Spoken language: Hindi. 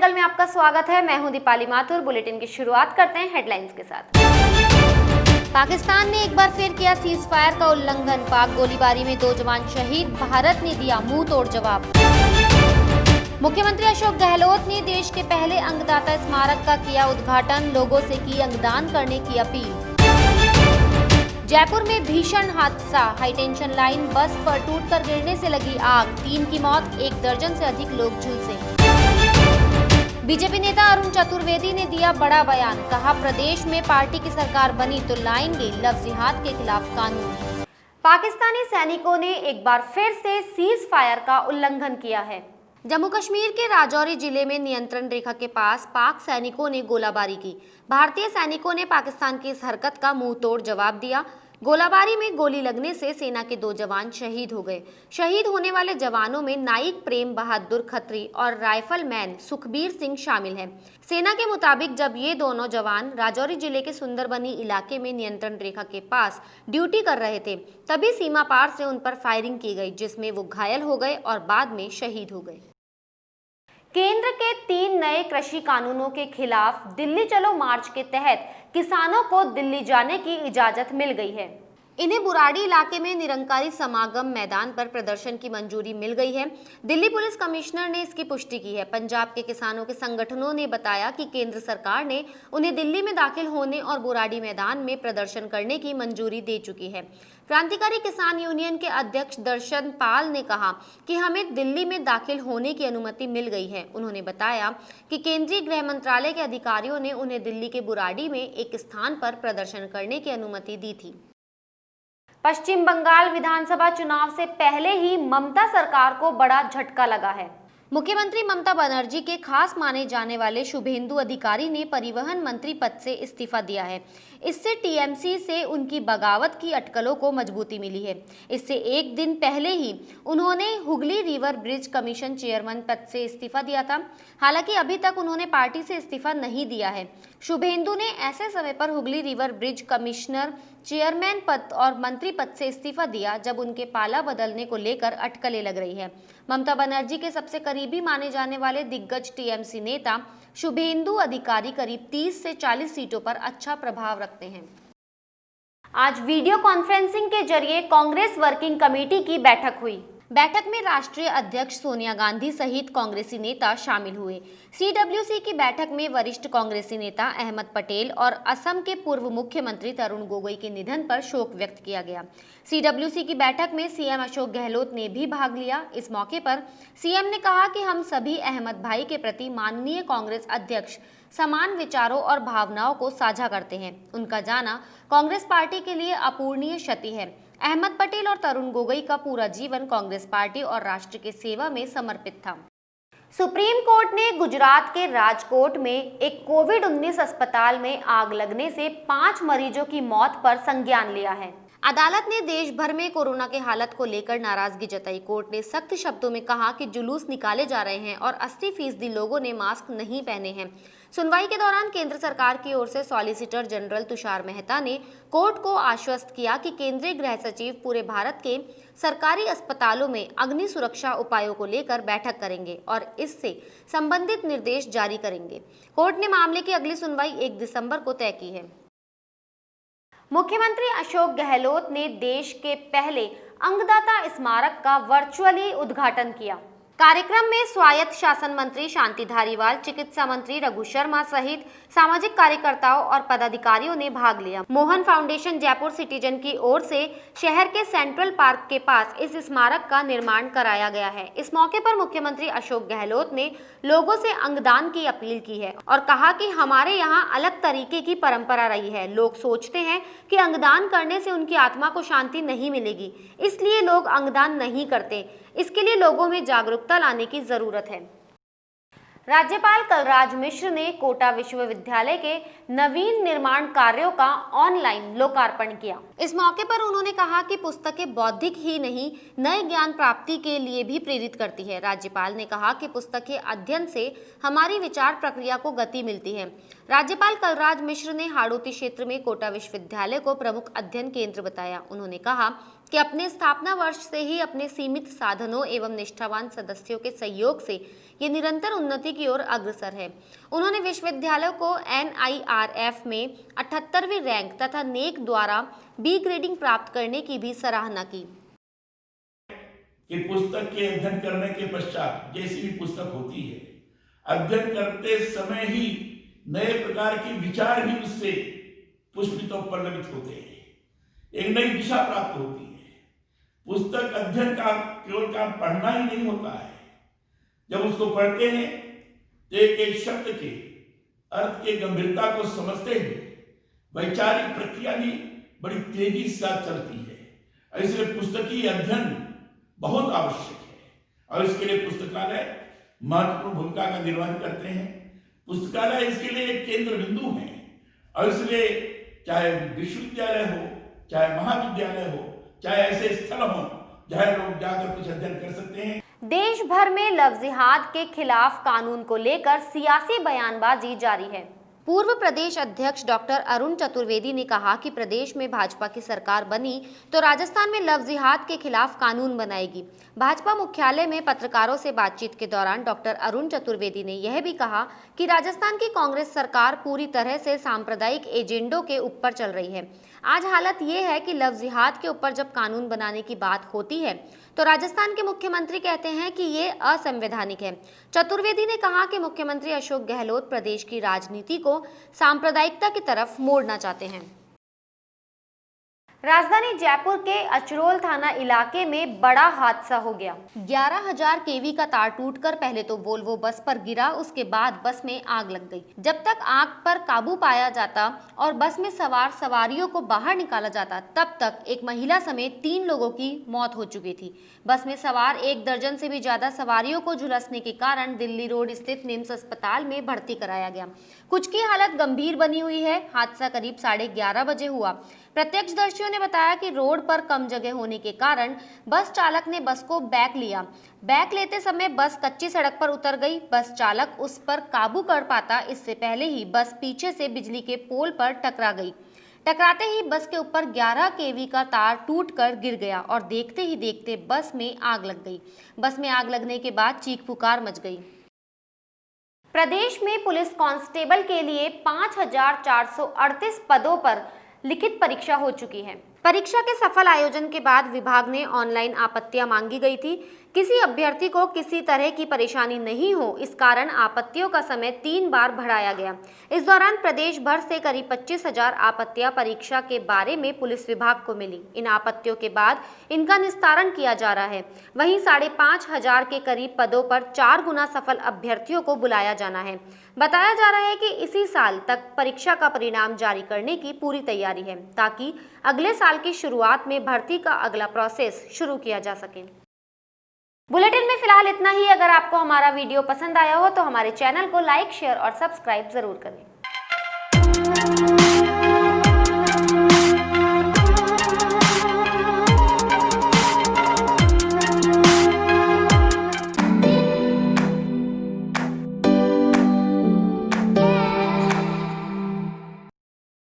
एंगल में आपका स्वागत है। मैं हूं दीपाली माथुर। बुलेटिन की शुरुआत करते हैं हेडलाइंस के साथ। पाकिस्तान ने एक बार फिर किया सीज फायर का उल्लंघन। पाक गोलीबारी में 2 जवान शहीद। भारत ने दिया मुंह तोड़ जवाब। मुख्यमंत्री अशोक गहलोत ने देश के पहले अंगदाता स्मारक का किया उद्घाटन। लोगों से की अंगदान करने की अपील। जयपुर में भीषण हादसा। हाईटेंशन लाइन बस पर टूटकर गिरने से लगी आग। 3 की मौत, 1 दर्जन से अधिक लोग झुलसे। बीजेपी नेता अरुण चतुर्वेदी ने दिया बड़ा बयान। कहा, प्रदेश में पार्टी की सरकार बनी तो लाएंगे लव जिहाद के खिलाफ कानून। पाकिस्तानी सैनिकों ने एक बार फिर से सीज फायर का उल्लंघन किया है। जम्मू कश्मीर के राजौरी जिले में नियंत्रण रेखा के पास पाक सैनिकों ने गोलाबारी की। भारतीय सैनिकों ने पाकिस्तान की इस हरकत का मुंह तोड़ जवाब दिया। गोलाबारी में गोली लगने से सेना के 2 जवान शहीद हो गए। शहीद होने वाले जवानों में नाइक प्रेम बहादुर खत्री और राइफलमैन सुखबीर सिंह शामिल हैं। सेना के मुताबिक जब ये दोनों जवान राजौरी जिले के सुंदरबनी इलाके में नियंत्रण रेखा के पास ड्यूटी कर रहे थे, तभी सीमा पार से उन पर फायरिंग की गई, जिसमें वो घायल हो गए और बाद में शहीद हो गए। केंद्र के 3 नए कृषि कानूनों के खिलाफ दिल्ली चलो मार्च के तहत किसानों को दिल्ली जाने की इजाजत मिल गई है। इन्हें बुराड़ी इलाके में निरंकारी समागम मैदान पर प्रदर्शन की मंजूरी मिल गई है। दिल्ली पुलिस कमिश्नर ने इसकी पुष्टि की है। पंजाब के किसानों के संगठनों ने बताया कि केंद्र सरकार ने उन्हें दिल्ली में दाखिल होने और बुराड़ी मैदान में प्रदर्शन करने की मंजूरी दे चुकी है। क्रांतिकारी किसान यूनियन के अध्यक्ष दर्शन पाल ने कहा कि हमें दिल्ली में दाखिल होने की अनुमति मिल गई है। उन्होंने बताया कि केंद्रीय गृह मंत्रालय के अधिकारियों ने उन्हें दिल्ली के बुराड़ी में एक स्थान पर प्रदर्शन करने की अनुमति दी थी। पश्चिम बंगाल विधानसभा चुनाव से पहले ही ममता सरकार को बड़ा झटका लगा है। मुख्यमंत्री ममता बनर्जी के खास माने जाने वाले शुभेंदु अधिकारी ने परिवहन मंत्री पद से इस्तीफा दिया है। इससे टीएमसी से उनकी बगावत की अटकलों को मजबूती मिली है। इससे एक दिन पहले ही उन्होंने Hooghly river bridge commission chairman पद से इस्तीफा दिया था। हालांकि अभी तक उन्होंने पार्टी से इस्तीफा नहीं दिया है। शुभेंदु ने ऐसे समय पर Hooghly river bridge commissioner chairman पद और मंत्री पद से इस्तीफा दिया जब उनके पाला बदलने को लेकर अटकलें लग रही है। ममता बनर्जी के सबसे करीबी माने जाने वाले दिग्गज टीएमसी नेता शुभेंदु अधिकारी करीब 30 से 40 सीटों पर अच्छा प्रभाव रखते हैं। आज वीडियो कॉन्फ्रेंसिंग के जरिए कांग्रेस वर्किंग कमेटी की बैठक हुई। बैठक में राष्ट्रीय अध्यक्ष सोनिया गांधी सहित कांग्रेसी नेता शामिल हुए। सीडब्ल्यूसी की बैठक में वरिष्ठ कांग्रेसी नेता अहमद पटेल और असम के पूर्व मुख्यमंत्री तरुण गोगोई के निधन पर शोक व्यक्त किया गया। सीडब्ल्यूसी की बैठक में सीएम अशोक गहलोत ने भी भाग लिया। इस मौके पर सीएम ने कहा कि हम सभी अहमद भाई के प्रति माननीय कांग्रेस अध्यक्ष समान विचारों और भावनाओं को साझा करते हैं। उनका जाना कांग्रेस पार्टी के लिए अपूरणीय क्षति है। अहमद पटेल और तरुण गोगोई का पूरा जीवन कांग्रेस पार्टी और राष्ट्र की सेवा में समर्पित था। सुप्रीम कोर्ट ने गुजरात के राजकोट में एक कोविड-19 अस्पताल में आग लगने से 5 मरीजों की मौत पर संज्ञान लिया है। अदालत ने देश भर में कोरोना के हालत को लेकर नाराजगी जताई। कोर्ट ने सख्त शब्दों में कहा कि जुलूस निकाले जा रहे हैं और 80% लोगों ने मास्क नहीं पहने हैं। सुनवाई के दौरान केंद्र सरकार की ओर से सॉलिसिटर जनरल तुषार मेहता ने कोर्ट को आश्वस्त किया कि केंद्रीय गृह सचिव पूरे भारत के सरकारी अस्पतालों में अग्नि सुरक्षा उपायों को लेकर बैठक करेंगे और इससे संबंधित निर्देश जारी करेंगे। कोर्ट ने मामले की अगली सुनवाई 1 दिसंबर को तय की है। मुख्यमंत्री अशोक गहलोत ने देश के पहले अंगदाता स्मारक का वर्चुअली उद्घाटन किया। कार्यक्रम में स्वायत्त शासन मंत्री शांति धारीवाल, चिकित्सा मंत्री रघु शर्मा सहित सामाजिक कार्यकर्ताओं और पदाधिकारियों ने भाग लिया। मोहन फाउंडेशन जयपुर सिटीजन की ओर से शहर के सेंट्रल पार्क के पास इस स्मारक का निर्माण कराया गया है। इस मौके पर मुख्यमंत्री अशोक गहलोत ने लोगों से अंगदान की अपील की है और कहा कि हमारे यहाँ अलग तरीके की परंपरा रही है। लोग सोचते हैं कि अंगदान करने से उनकी आत्मा को शांति नहीं मिलेगी, इसलिए लोग अंगदान नहीं करते। इसके लिए लोगों में जागरूकता लाने की जरूरत है। राज्यपाल कलराज मिश्र ने कोटा विश्वविद्यालय के नवीन निर्माण कार्यों का ऑनलाइन लोकार्पण किया। इस मौके पर उन्होंने कहा कि पुस्तकें बौद्धिक ही नहीं, नए ज्ञान प्राप्ति के लिए भी प्रेरित करती है। राज्यपाल ने कहा कि पुस्तकें अध्ययन से हमारी विचार प्रक्रिया को गति मिलती है। राज्यपाल कलराज मिश्र ने हाड़ौती क्षेत्र में कोटा विश्वविद्यालय को प्रमुख अध्ययन केंद्र बताया। उन्होंने कहा कि अपने स्थापना वर्ष से ही अपने सीमित साधनों एवं निष्ठावान सदस्यों के सहयोग से ये निरंतर उन्नति की ओर अग्रसर है। उन्होंने विश्वविद्यालय को NIRF में 78वीं रैंक तथा नेक द्वारा B ग्रेडिंग प्राप्त करने की भी सराहना की। कि पुस्तक के अध्ययन करने के पश्चात जैसी भी पुस्तक होती है, अध्ययन करते समय ही नए प्रकार के विचार भी उससे पुष्पित और पल्लवित होते हैं, एक नई दिशा प्राप्त होती है। पुस्तक अध्ययन का केवल काम पढ़ना ही नहीं होता है। जब उसको पढ़ते हैं तो एक एक शब्द के अर्थ के गंभीरता को समझते हुए वैचारिक प्रक्रिया भी बड़ी तेजी से चलती है। इसलिए पुस्तकीय अध्ययन बहुत आवश्यक है और इसके लिए पुस्तकालय महत्वपूर्ण भूमिका का निर्वहन करते हैं। पुस्तकालय इसके लिए एक केंद्र बिंदु है और इसलिए चाहे विश्वविद्यालय हो, चाहे महाविद्यालय हो, चाहे ऐसे स्थल हो जहां लोग जाकर कुछ अध्ययन कर सकते हैं। देश भर में लव जिहाद के खिलाफ कानून को लेकर सियासी बयानबाजी जारी है। पूर्व प्रदेश अध्यक्ष डॉक्टर अरुण चतुर्वेदी ने कहा कि प्रदेश में भाजपा की सरकार बनी तो राजस्थान में लव जिहाद के खिलाफ कानून बनाएगी। भाजपा मुख्यालय में पत्रकारों से बातचीत के दौरान डॉक्टर अरुण चतुर्वेदी ने यह भी कहा कि राजस्थान की कांग्रेस सरकार पूरी तरह से सांप्रदायिक एजेंडों के ऊपर चल रही है। आज हालत ये है कि लव जिहाद के ऊपर जब कानून बनाने की बात होती है तो राजस्थान के मुख्यमंत्री कहते हैं कि ये असंवैधानिक है। चतुर्वेदी ने कहा कि मुख्यमंत्री अशोक गहलोत प्रदेश की राजनीति को सांप्रदायिकता की तरफ मोड़ना चाहते हैं। राजधानी जयपुर के अचरोल थाना इलाके में बड़ा हादसा हो गया। 11,000 केवी का तार टूटकर पहले तो वोल्वो बस पर गिरा, उसके बाद बस में आग लग गई। जब तक आग पर काबू पाया जाता और बस में सवार सवारियों को बाहर निकाला जाता, तब तक एक महिला समेत 3 लोगों की मौत हो चुकी थी। बस में सवार 1 दर्जन से भी ज्यादा सवारियों को झुलसने के कारण दिल्ली रोड स्थित निम्स अस्पताल में भर्ती कराया गया। कुछ की हालत गंभीर बनी हुई है। हादसा करीब 11:30 बजे हुआ। प्रत्यक्षदर्शियों ने बताया कि रोड पर कम जगह होने के कारण बस चालक ने बस को बैक लिया। बैक लेते समय बस कच्ची सड़क पर उतर गई। बस चालक उस पर काबू कर पाता इससे पहले ही बस पीछे से बिजली के पोल पर टकरा गई। टकराते ही बस के ऊपर 11 केवी का तार टूटकर गिर गया और देखते ही देखते बस में आग लग गई। बस में आग लगने के बाद चीख पुकार मच गई। प्रदेश में पुलिस कांस्टेबल के लिए 5,438 पदों पर लिखित परीक्षा हो चुकी है। परीक्षा के सफल आयोजन के बाद विभाग ने ऑनलाइन आपत्तियां मांगी गई थी। किसी अभ्यर्थी को किसी तरह की परेशानी नहीं हो, इस कारण आपत्तियों का समय 3 बार बढ़ाया गया। इस दौरान प्रदेश भर से करीब 25,000 आपत्तियां परीक्षा के बारे में पुलिस विभाग को मिली। इन आपत्तियों के बाद इनका निस्तारण किया जा रहा है। वहीं 5,500 के करीब पदों पर 4 गुना सफल अभ्यर्थियों को बुलाया जाना है। बताया जा रहा है कि इसी साल तक परीक्षा का परिणाम जारी करने की पूरी तैयारी है, ताकि अगले साल की शुरुआत में भर्ती का अगला प्रोसेस शुरू किया जा सके। बुलेटिन में फिलहाल इतना ही। अगर आपको हमारा वीडियो पसंद आया हो तो हमारे चैनल को लाइक, शेयर और सब्सक्राइब जरूर करें।